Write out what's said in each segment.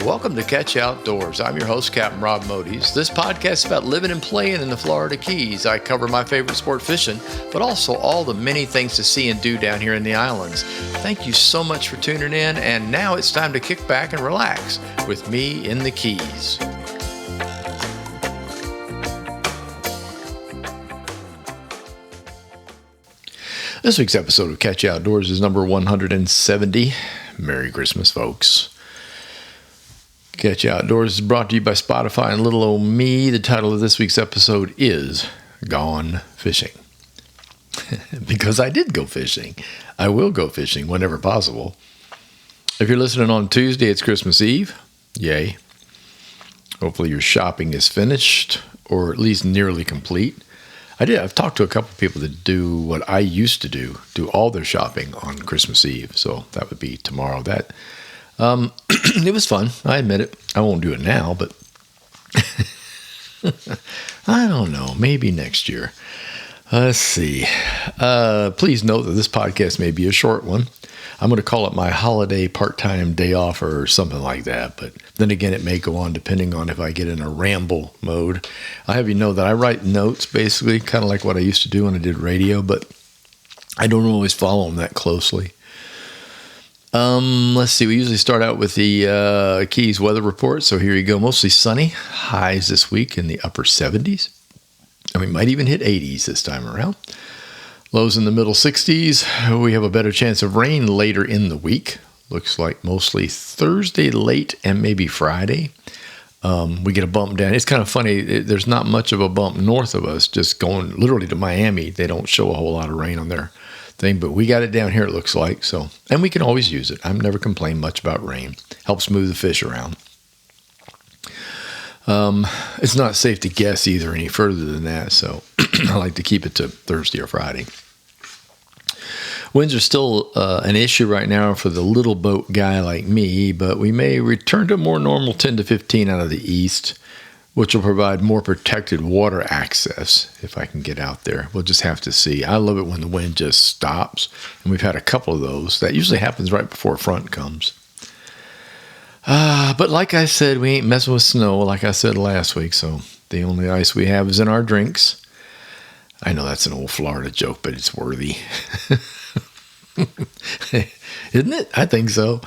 welcome to Catch Outdoors. I'm your host, Captain Rob Modies. This podcast is about living and playing in the Florida Keys. I cover my favorite sport, fishing, but also all the many things to see and do down here in the islands. Thank you so much for tuning in, and now it's time to kick back and relax with me in the Keys. This week's episode of Catch Outdoors is number 170. Merry Christmas, folks. Catch Outdoors is brought to you by Spotify and little old me. The title of this week's episode is Gone Fishing. Because I did go fishing. I will go fishing whenever possible. If you're listening on Tuesday, it's Christmas Eve. Yay. Hopefully your shopping is finished or at least nearly complete. I've talked to a couple of people that do what I used to do all their shopping on Christmas Eve. So that would be tomorrow. It was fun. I admit it. I won't do it now, but I don't know. Maybe next year. Let's see. Please note that this podcast may be a short one. I'm going to call it my holiday part-time day off or something like that. But then again, it may go on depending on if I get in a ramble mode. I have you know that I write notes basically, kind of like what I used to do when I did radio, but I don't always follow them that closely. Let's see. We usually start out with the Keys weather report. So here you go. Mostly sunny. Highs this week in the upper 70s. And we might even hit 80s this time around. Lows in the middle 60s. We have a better chance of rain later in the week. Looks like mostly Thursday late and maybe Friday. We get a bump down. It's kind of funny. There's not much of a bump north of us. Just going literally to Miami. They don't show a whole lot of rain on their thing, but we got it down here, it looks like. So, and we can always use it. I've never complained much about rain. Helps move the fish around. It's not safe to guess either any further than that, so I like to keep it to Thursday or Friday. Winds are still an issue right now for the little boat guy like me, but we may return to more normal 10 to 15 out of the east, which will provide more protected water access if I can get out there. We'll just have to see. I love it when the wind just stops, and we've had a couple of those. That usually happens right before a front comes. But like I said, we ain't messing with snow like I said last week, so the only ice we have is in our drinks. I know that's an old Florida joke, but it's worthy. Isn't it? I think so.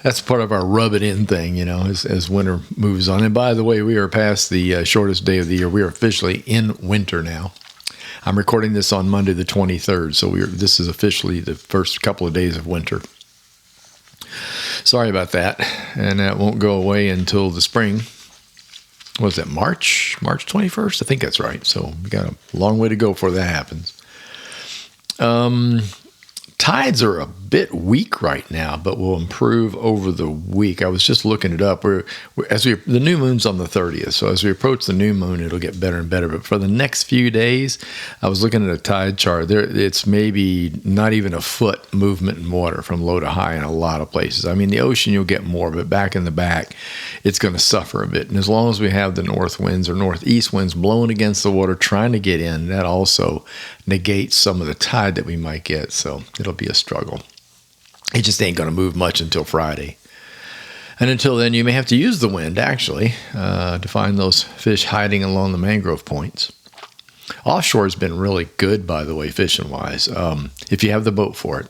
That's part of our rub it in thing, you know, as winter moves on. And by the way, we are past the shortest day of the year. We are officially in winter now. I'm recording this on Monday the 23rd, so this is officially the first couple of days of winter. Sorry about that, and that won't go away until the spring. Was it March 21st? I think that's right. So we got a long way to go before that happens. Tides are a bit weak right now, but will improve over the week. I was just looking it up. The new moon's on the 30th, so as we approach the new moon, it'll get better and better. But for the next few days, I was looking at a tide chart. It's maybe not even a foot movement in water from low to high in a lot of places. I mean, the ocean you'll get more, but back in the back, it's going to suffer a bit. And as long as we have the north winds or northeast winds blowing against the water, trying to get in, that also negates some of the tide that we might get. So it'll be a struggle. It just ain't going to move much until Friday. And until then, you may have to use the wind, actually, to find those fish hiding along the mangrove points. Offshore has been really good, by the way, fishing-wise, if you have the boat for it.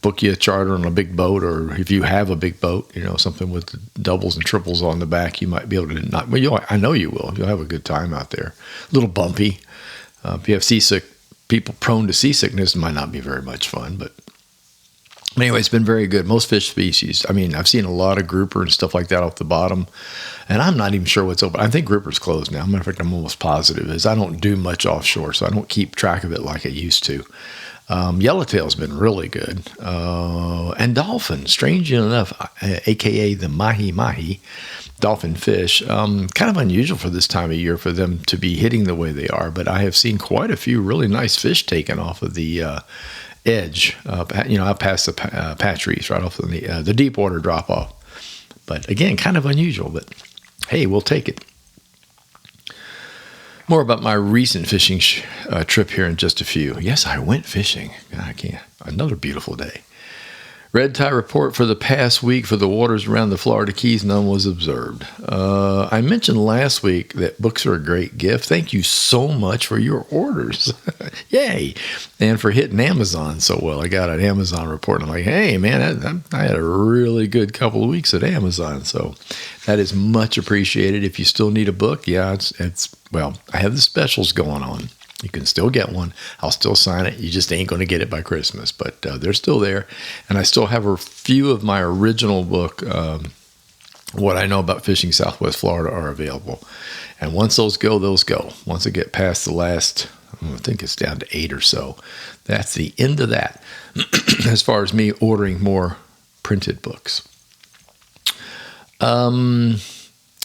Book you a charter on a big boat, or if you have a big boat, something with doubles and triples on the back, you might be able to I know you will. You'll have a good time out there. A little bumpy. If you have seasick people prone to seasickness, it might not be very much fun, but anyway, it's been very good. Most fish species. I mean, I've seen a lot of grouper and stuff like that off the bottom, and I'm not even sure what's open. I think grouper's closed now. Matter of fact, I'm almost positive, as I don't do much offshore, so I don't keep track of it like I used to. Yellowtail's been really good. And dolphin, strangely enough, aka the mahi-mahi, dolphin fish, kind of unusual for this time of year for them to be hitting the way they are, but I have seen quite a few really nice fish taken off of the edge, out past the patch reefs, right off of the deep water drop off. But again, kind of unusual, but hey, we'll take it. More about my recent fishing trip here in just a few. Yes, I went fishing. God, I can't. Another beautiful day. Red tide report for the past week for the waters around the Florida Keys, none was observed. I mentioned last week that books are a great gift. Thank you so much for your orders. Yay. And for hitting Amazon so well. I got an Amazon report and I'm like, hey, man, I had a really good couple of weeks at Amazon. So that is much appreciated. If you still need a book, yeah, well, I have the specials going on. You can still get one. I'll still sign it. You just ain't going to get it by Christmas, but they're still there. And I still have a few of my original book, What I Know About Fishing Southwest Florida, are available. And once those go, those go. Once I get past the last, I think it's down to 8 or so, that's the end of that as far as me ordering more printed books.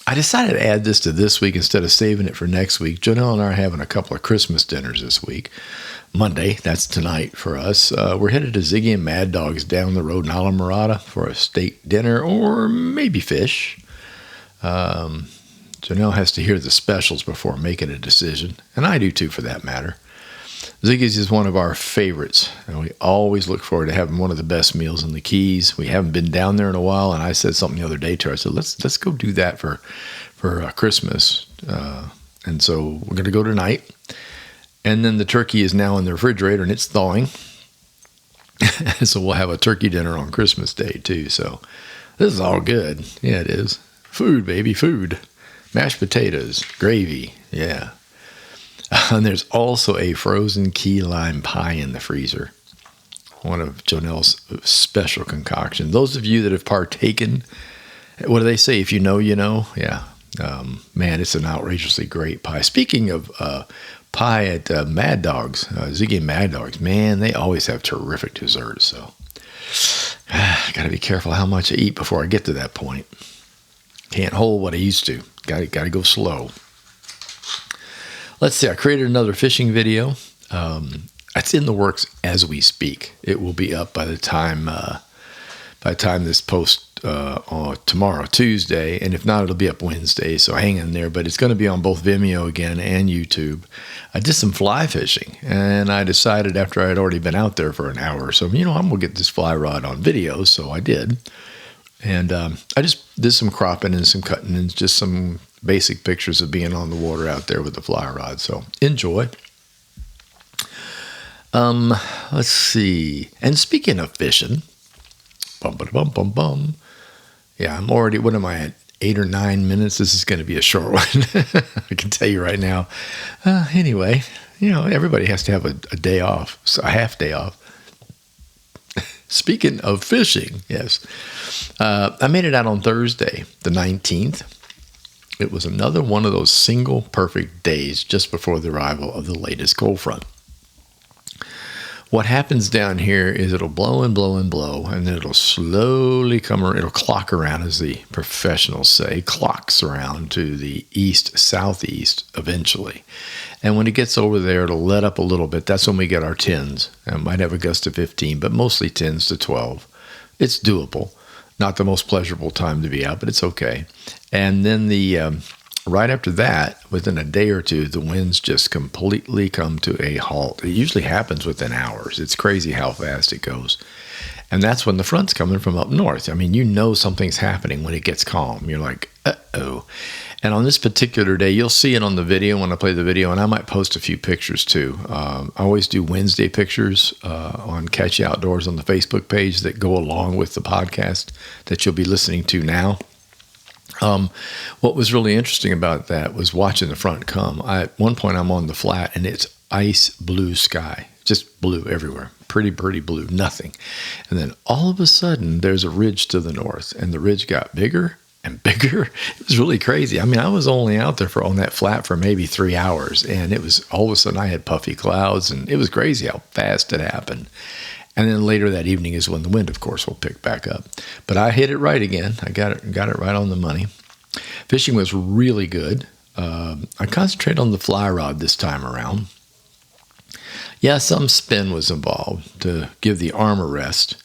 I decided to add this to this week instead of saving it for next week. Janelle and I are having a couple of Christmas dinners this week. Monday, that's tonight for us. We're headed to Ziggy and Mad Dog's down the road in Alamorada for a steak dinner or maybe fish. Janelle has to hear the specials before making a decision, and I do too for that matter. Ziggy's is one of our favorites, and we always look forward to having one of the best meals in the Keys. We haven't been down there in a while, and I said something the other day to her. I said, let's go do that for Christmas. And so we're going to go tonight. And then the turkey is now in the refrigerator, and it's thawing. So we'll have a turkey dinner on Christmas Day, too. So this is all good. Yeah, it is. Food, baby, food. Mashed potatoes, gravy, yeah. And there's also a frozen key lime pie in the freezer. One of Jonelle's special concoctions. Those of you that have partaken, what do they say? If you know, you know. Yeah. Man, it's an outrageously great pie. Speaking of pie at Mad Dogs, Ziggy and Mad Dogs, man, they always have terrific desserts. So got to be careful how much I eat before I get to that point. Can't hold what I used to. Got to go slow. Let's see, I created another fishing video. It's in the works as we speak. It will be up by the time this post on tomorrow, Tuesday, and if not, it'll be up Wednesday, so hang in there. But it's going to be on both Vimeo again and YouTube. I did some fly fishing, and I decided after I had already been out there for an hour or so, I'm going to get this fly rod on video, so I did. And I just did some cropping and some cutting and just some basic pictures of being on the water out there with the fly rod. So enjoy. Let's see. And speaking of fishing, yeah, I'm already, what am I at? 8 or 9 minutes. This is going to be a short one. I can tell you right now. Anyway, everybody has to have a day off, so a half day off. Speaking of fishing, yes. I made it out on Thursday, the 19th. It was another one of those single perfect days just before the arrival of the latest cold front. What happens down here is it'll blow and blow and blow, and then it'll slowly come around. It'll clock around, as the professionals say, clocks around to the east-southeast eventually. And when it gets over there, it'll let up a little bit. That's when we get our 10s. It might have a gust of 15, but mostly 10s to 12. It's doable. Not the most pleasurable time to be out, but it's okay. And then right after that, within a day or two, the winds just completely come to a halt. It usually happens within hours. It's crazy how fast it goes. And that's when the front's coming from up north. I mean, something's happening when it gets calm. You're like, uh-oh. And on this particular day, you'll see it on the video when I play the video, and I might post a few pictures too. I always do Wednesday pictures on Catchy Outdoors on the Facebook page that go along with the podcast that you'll be listening to now. What was really interesting about that was watching the front come. At one point, I'm on the flat, and it's ice blue sky, just blue everywhere, pretty blue, nothing. And then all of a sudden, there's a ridge to the north, and the ridge got bigger and bigger. It was really crazy. I mean, I was only out there on that flat for maybe 3 hours, and it was all of a sudden I had puffy clouds, and it was crazy how fast it happened. And then later that evening is when the wind, of course, will pick back up. But I hit it right again. I got it right on the money. Fishing was really good. I concentrated on the fly rod this time around. Yeah, some spin was involved to give the arm a rest.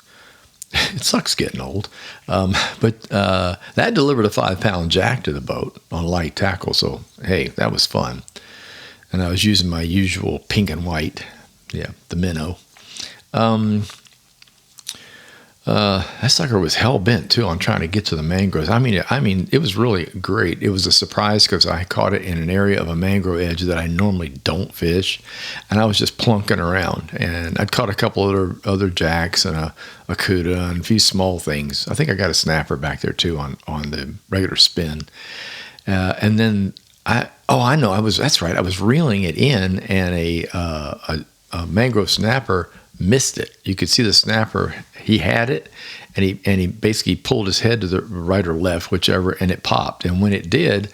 It sucks getting old. But that delivered a 5-pound jack to the boat on light tackle. So, hey, that was fun. And I was using my usual pink and white. Yeah, the minnow. That sucker was hell bent too on trying to get to the mangroves. I mean, it was really great. It was a surprise because I caught it in an area of a mangrove edge that I normally don't fish, and I was just plunking around. And I'd caught a couple other jacks and a cuda and a few small things. I think I got a snapper back there too on the regular spin. And then I know that's right. I was reeling it in, and a mangrove snapper missed it. You could see the snapper. He had it, and he basically pulled his head to the right or left, whichever, and it popped. And when it did,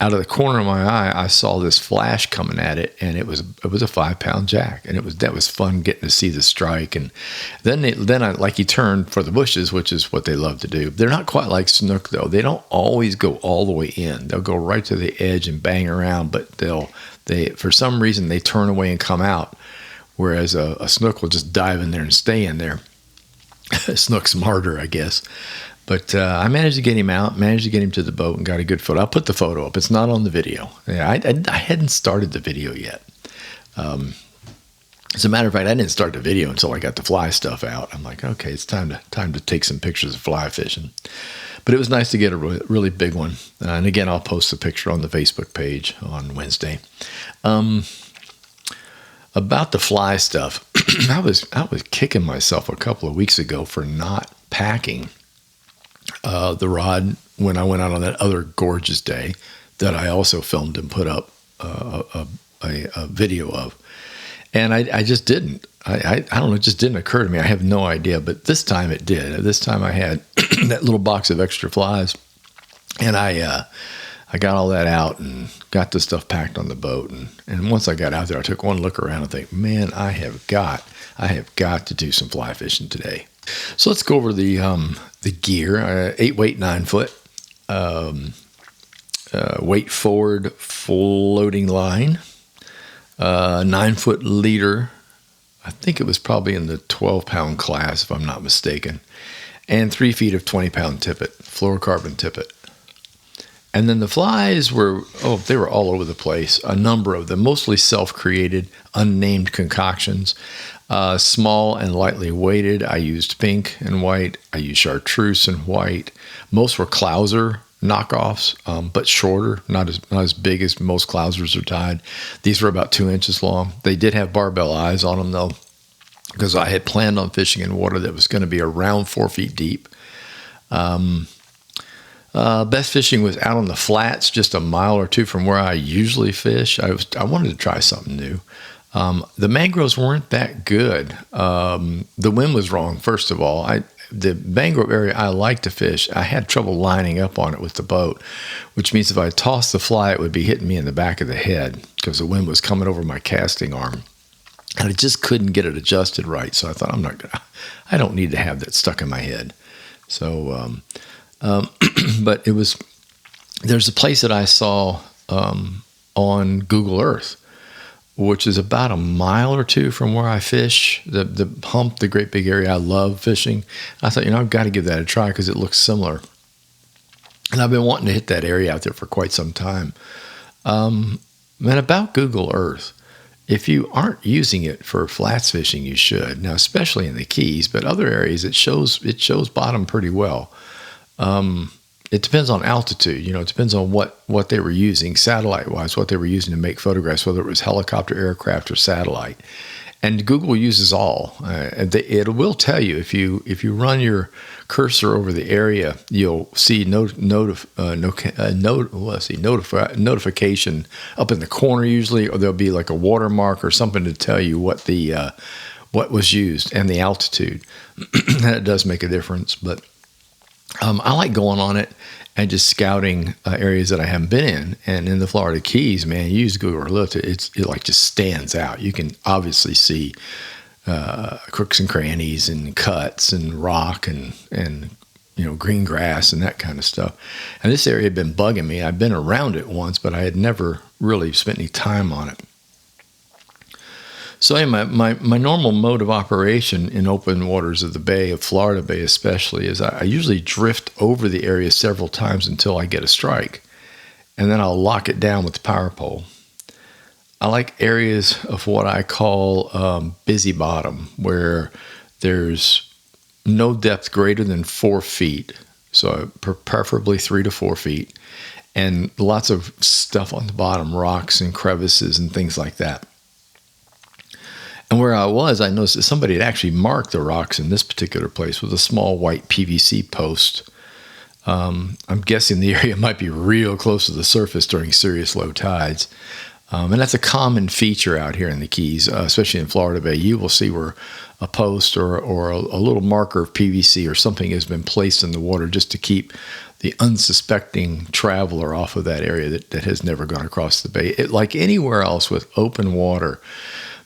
out of the corner of my eye, I saw this flash coming at it, and it was a 5-pound jack, and that was fun getting to see the strike. And then I like he turned for the bushes, which is what they love to do. They're not quite like snook though. They don't always go all the way in. They'll go right to the edge and bang around, but they for some reason they turn away and come out. Whereas a snook will just dive in there and stay in there. Snook's smarter, I guess. But I managed to get him out, managed to get him to the boat, and got a good photo. I'll put the photo up. It's not on the video. Yeah, I hadn't started the video yet. As a matter of fact, I didn't start the video until I got the fly stuff out. I'm like, okay, it's time to take some pictures of fly fishing. But it was nice to get a really big one. And again, I'll post the picture on the Facebook page on Wednesday. About the fly stuff, I was kicking myself a couple of weeks ago for not packing the rod when I went out on that other gorgeous day that I also filmed and put up a video of. And I just didn't. I don't know, it just didn't occur to me. I have no idea, but this time it did. This time I had that little box of extra flies, and I got all that out and got the stuff packed on the boat. And once I got out there, I took one look around and think, man, I have got to do some fly fishing today. So let's go over the gear. 8-weight 9-foot, weight forward floating line, 9-foot leader. I think it was probably in the 12-pound class, if I'm not mistaken, and 3 feet of 20-pound tippet, fluorocarbon tippet. And then the flies they were all over the place, a number of them, mostly self-created, unnamed concoctions, small and lightly weighted. I used pink and white. I used chartreuse and white. Most were Clouser knockoffs, but shorter, not as big as most Clousers are tied. These were about 2 inches long. They did have barbell eyes on them, though, because I had planned on fishing in water that was going to be around 4 feet deep. Best fishing was out on the flats, just a mile or two from where I usually fish. I wanted to try something new. The mangroves weren't that good. The wind was wrong, first of all. The mangrove area I like to fish, I had trouble lining up on it with the boat, which means if I tossed the fly, it would be hitting me in the back of the head because the wind was coming over my casting arm. And I just couldn't get it adjusted right. So I thought, I don't need to have that stuck in my head. So, but there's a place that I saw on Google Earth, which is about a mile or two from where I fish, the hump, the great big area I love fishing. I thought, I've got to give that a try because it looks similar. And I've been wanting to hit that area out there for quite some time. And about Google Earth, if you aren't using it for flats fishing, you should. Now, especially in the Keys, but other areas, it shows bottom pretty well. It depends on altitude. It depends on what they were using satellite-wise, what they were using to make photographs, whether it was helicopter, aircraft, or satellite. And Google uses all. It will tell you if you run your cursor over the area, you'll see notification up in the corner usually, or there'll be like a watermark or something to tell you what was used and the altitude. That does make a difference, but I like going on it and just scouting areas that I haven't been in. And in the Florida Keys, man, you use Google Earth, it like just stands out. You can obviously see crooks and crannies and cuts and rock and green grass and that kind of stuff. And this area had been bugging me. I'd been around it once, but I had never really spent any time on it. So anyway, my normal mode of operation in open waters of the Bay, of Florida Bay especially, is I usually drift over the area several times until I get a strike. And then I'll lock it down with the power pole. I like areas of what I call busy bottom, where there's no depth greater than 4 feet. So preferably 3 to 4 feet. And lots of stuff on the bottom, rocks and crevices and things like that. And where I was, I noticed that somebody had actually marked the rocks in this particular place with a small white PVC post. I'm guessing the area might be real close to the surface during serious low tides. And that's a common feature out here in the Keys, especially in Florida Bay. You will see where a post or a little marker of PVC or something has been placed in the water just to keep the unsuspecting traveler off of that area that has never gone across the bay. Like anywhere else with open water,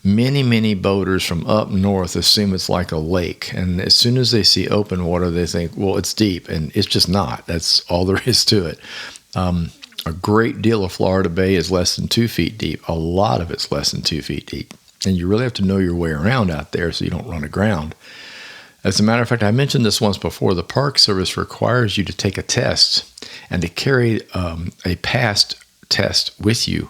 many boaters from up north assume it's like a lake. And as soon as they see open water, they think, well, it's deep. And it's just not. That's all there is to it. A great deal of Florida Bay is less than 2 feet deep. A lot of it's less than 2 feet deep. And you really have to know your way around out there so you don't run aground. As a matter of fact, I mentioned this once before, the Park Service requires you to take a test and to carry a passed test with you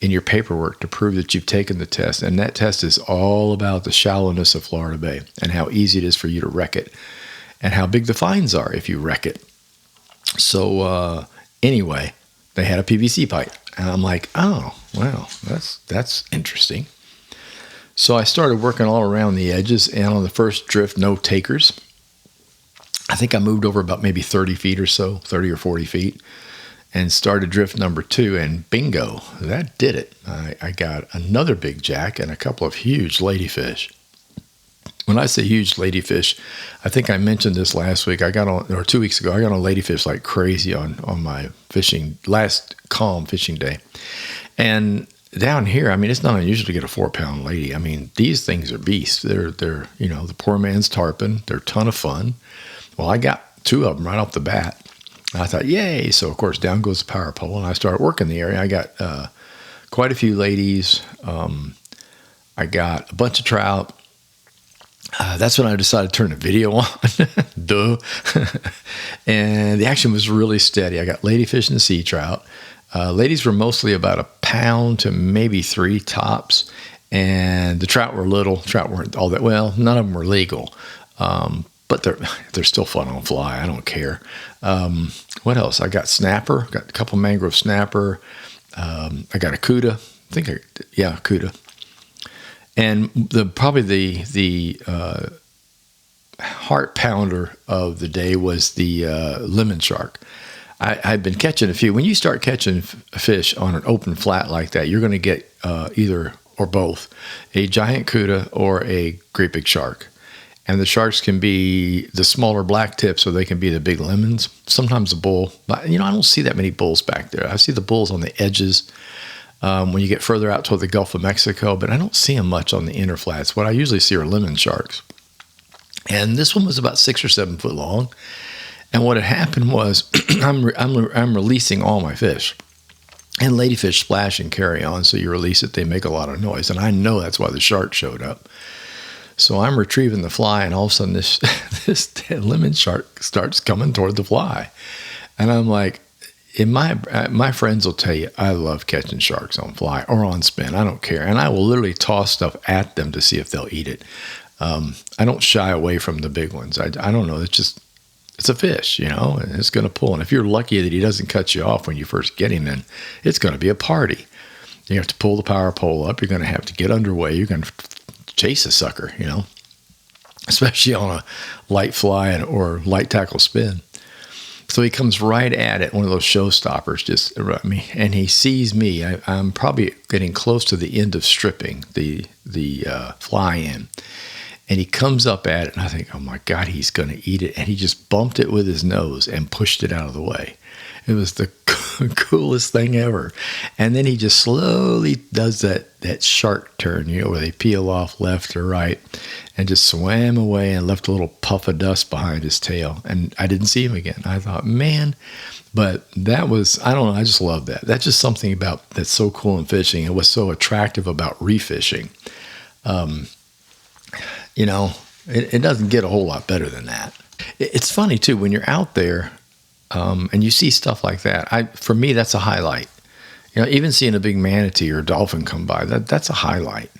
in your paperwork to prove that you've taken the test. And that test is all about the shallowness of Florida Bay and how easy it is for you to wreck it and how big the fines are if you wreck it. So anyway, they had a PVC pipe. And I'm like, oh, wow, that's interesting. So I started working all around the edges, and on the first drift, no takers. I think I moved over about maybe 30 feet or so, 30 or 40 feet, and started drift number 2, and bingo, that did it. I got another big jack and a couple of huge ladyfish. When I say huge ladyfish, I think I mentioned this last week. I got on, or 2 weeks ago, I got on ladyfish like crazy on my fishing, last calm fishing day. And down here, I mean, it's not unusual to get a 4-pound lady. I mean, these things are beasts. They're the poor man's tarpon. They're a ton of fun. Well, I got 2 of them right off the bat. I thought, yay. So, of course, down goes the power pole, and I started working the area. I got quite a few ladies. I got a bunch of trout. That's when I decided to turn the video on. Duh. And the action was really steady. I got ladyfish and sea trout. Ladies were mostly about a pound to maybe 3 tops. And the trout were little. Trout weren't all that well. None of them were legal. But they're still fun on fly. I don't care. What else? I got snapper. Got a couple mangrove snapper. I got a cuda. Cuda. And probably the heart pounder of the day was the lemon shark. I've been catching a few. When you start catching fish on an open flat like that, you're going to get either or both a giant cuda or a great big shark. And the sharks can be the smaller black tips, or they can be the big lemons. Sometimes a bull. But, I don't see that many bulls back there. I see the bulls on the edges when you get further out toward the Gulf of Mexico, but I don't see them much on the inner flats. What I usually see are lemon sharks. And this one was about 6 or 7 foot long. And what had happened was I'm releasing all my fish. And ladyfish splash and carry on, so you release it, they make a lot of noise. And I know that's why the shark showed up. So I'm retrieving the fly, and all of a sudden this lemon shark starts coming toward the fly. And I'm like, my friends will tell you, I love catching sharks on fly or on spin. I don't care. And I will literally toss stuff at them to see if they'll eat it. I don't shy away from the big ones. I don't know. It's a fish, and it's going to pull. And if you're lucky that he doesn't cut you off when you first get him, then it's going to be a party. You have to pull the power pole up. You're going to have to get underway. You're going to chase a sucker, especially on a light fly or light tackle spin. So he comes right at it, one of those showstoppers, just around me, and he sees me. I'm probably getting close to the end of stripping the fly in. And he comes up at it, and I think, oh my God, he's going to eat it. And he just bumped it with his nose and pushed it out of the way. It was the coolest thing ever. And then he just slowly does that shark turn, where they peel off left or right, and just swam away and left a little puff of dust behind his tail. And I didn't see him again. I thought, man, but that was, I don't know, I just love that. That's just something about that's so cool in fishing. It was so attractive about refishing. It doesn't get a whole lot better than that. It's funny, too, when you're out there and you see stuff like that. For me, that's a highlight. Even seeing a big manatee or dolphin come by, that's a highlight.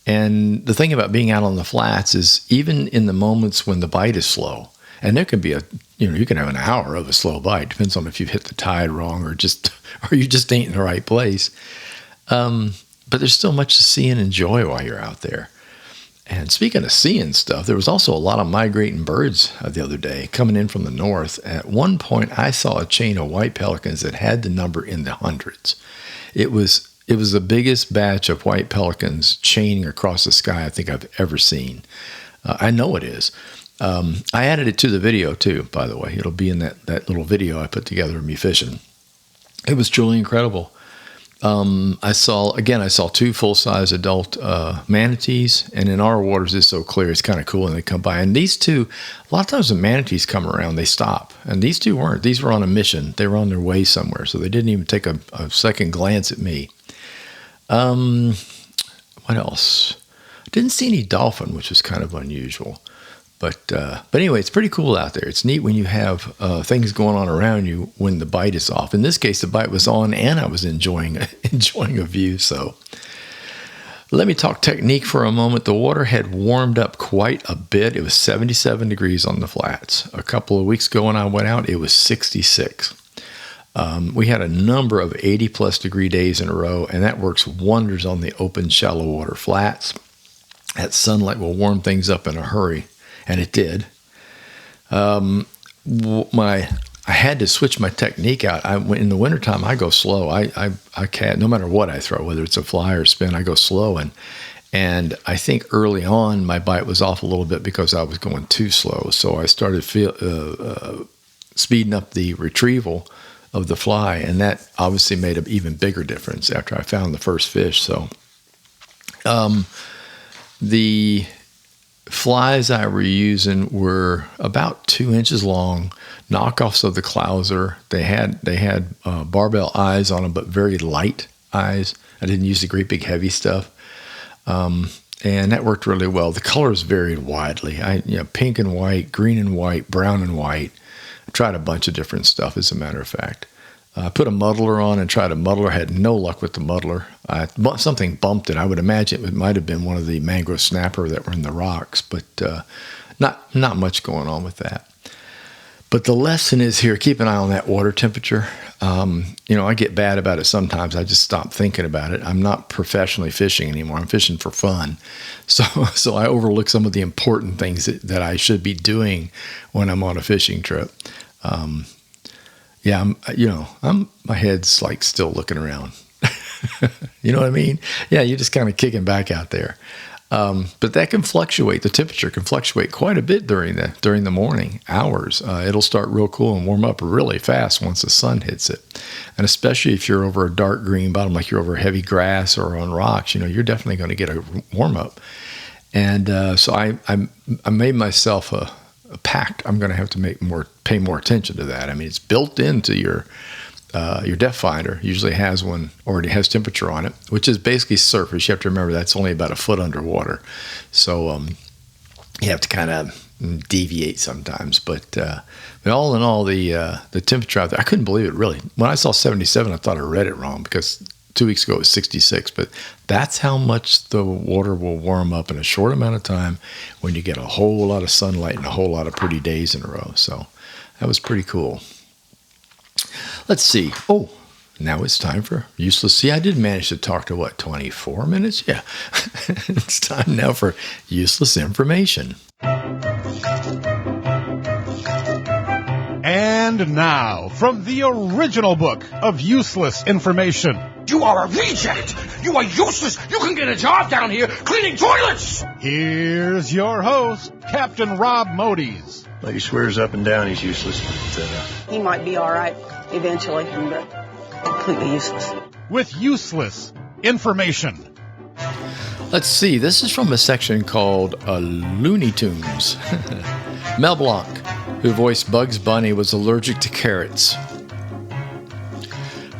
And the thing about being out on the flats is even in the moments when the bite is slow, and there can be you can have an hour of a slow bite, depends on if you've hit the tide wrong or you just ain't in the right place. But there's still much to see and enjoy while you're out there. And speaking of seeing stuff, there was also a lot of migrating birds the other day coming in from the north. At one point, I saw a chain of white pelicans that had the number in the hundreds. It was the biggest batch of white pelicans chaining across the sky I think I've ever seen. I know it is. I added it to the video too, by the way. It'll be in that little video I put together of me fishing. It was truly incredible. I saw 2 full-size adult manatees, and in our waters it's so clear, it's kind of cool when they come by. And these two, a lot of times when manatees come around, they stop. And these two weren't. These were on a mission. They were on their way somewhere, so they didn't even take a second glance at me. What else? Didn't see any dolphin, which was kind of unusual. But anyway, it's pretty cool out there. It's neat when you have things going on around you when the bite is off. In this case, the bite was on, and I was enjoying a view. So let me talk technique for a moment. The water had warmed up quite a bit. It was 77 degrees on the flats. A couple of weeks ago when I went out, it was 66. We had a number of 80-plus degree days in a row, and that works wonders on the open, shallow water flats. That sunlight will warm things up in a hurry. And it did. I had to switch my technique out. In the wintertime, I go slow. I can't, no matter what I throw, whether it's a fly or spin, I go slow. And I think early on, my bite was off a little bit because I was going too slow. So I started speeding up the retrieval of the fly. And that obviously made an even bigger difference after I found the first fish. So the flies I were using were about 2 inches long, knockoffs of the Clouser. They had barbell eyes on them, but very light eyes. I didn't use the great big heavy stuff, and that worked really well. The colors varied widely. Pink and white, green and white, brown and white. I tried a bunch of different stuff, as a matter of fact. I put a muddler on and tried a muddler. I had no luck with the muddler. Something bumped it. I would imagine it might have been one of the mangrove snapper that were in the rocks, but not much going on with that. But the lesson is here, keep an eye on that water temperature. I get bad about it sometimes. I just stop thinking about it. I'm not professionally fishing anymore. I'm fishing for fun. So I overlook some of the important things that I should be doing when I'm on a fishing trip. My head's like still looking around. You know what I mean? Yeah, you're just kind of kicking back out there. But that can fluctuate. The temperature can fluctuate quite a bit during the morning hours. It'll start real cool and warm up really fast once the sun hits it. And especially if you're over a dark green bottom, like you're over heavy grass or on rocks, you're definitely going to get a warm up. And so I made myself a pact. I'm going to have to pay more attention to that. I mean, it's built into your depth finder. Usually already has temperature on it, which is basically surface. You have to remember that's only about a foot underwater. So you have to kind of deviate sometimes. But all in all, the temperature out there, I couldn't believe it, really. When I saw 77, I thought I read it wrong because 2 weeks ago it was 66. But that's how much the water will warm up in a short amount of time when you get a whole lot of sunlight and a whole lot of pretty days in a row. So that was pretty cool. Let's see. Oh, now it's time for useless. See, I did manage to talk to 24 minutes? Yeah. It's time now for useless information. And now, from the original book of useless information. You are a reject! You are useless! You can get a job down here cleaning toilets! Here's your host, Captain Rob Modies. Well, he swears up and down he's useless, but he might be all right eventually, but completely useless. With useless information. Let's see. This is from a section called Looney Tunes. Mel Blanc, who voiced Bugs Bunny, was allergic to carrots.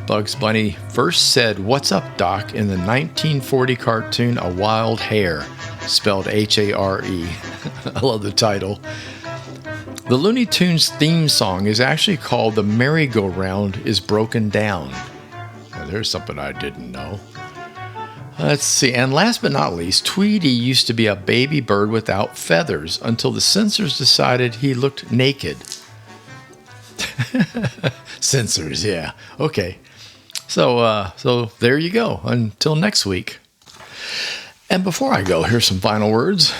Bugs Bunny first said, "What's up, Doc?" in the 1940 cartoon A Wild Hare, spelled H-A-R-E. I love the title. The Looney Tunes theme song is actually called "The Merry-Go-Round is Broken Down." Now, there's something I didn't know. Let's see. And last but not least, Tweety used to be a baby bird without feathers until the censors decided he looked naked. Censors, yeah. Okay. So there you go. Until next week. And before I go, here's some final words.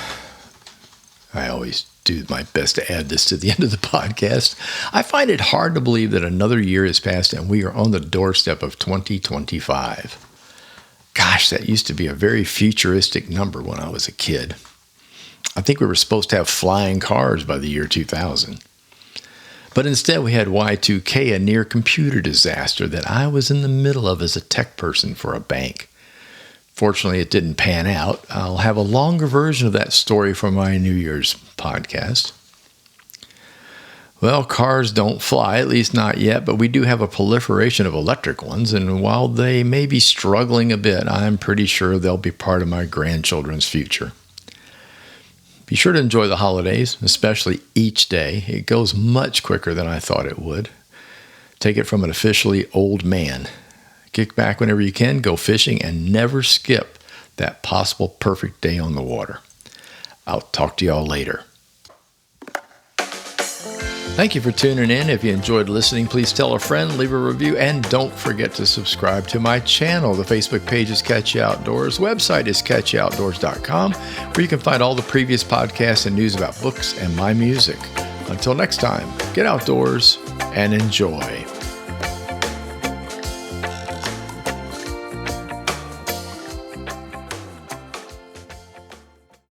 I always do my best to add this to the end of the podcast. I find it hard to believe that another year has passed and we are on the doorstep of 2025. Gosh, that used to be a very futuristic number when I was a kid. I think we were supposed to have flying cars by the year 2000. But instead we had Y2K, a near computer disaster that I was in the middle of as a tech person for a bank. Fortunately, it didn't pan out. I'll have a longer version of that story for my New Year's podcast. Well, cars don't fly, at least not yet, but we do have a proliferation of electric ones, and while they may be struggling a bit, I'm pretty sure they'll be part of my grandchildren's future. Be sure to enjoy the holidays, especially each day. It goes much quicker than I thought it would. Take it from an officially old man. Kick back whenever you can, go fishing, and never skip that possible perfect day on the water. I'll talk to y'all later. Thank you for tuning in. If you enjoyed listening, please tell a friend, leave a review, and don't forget to subscribe to my channel. The Facebook page is Catchy Outdoors. Website is catchyoutdoors.com, where you can find all the previous podcasts and news about books and my music. Until next time, get outdoors and enjoy.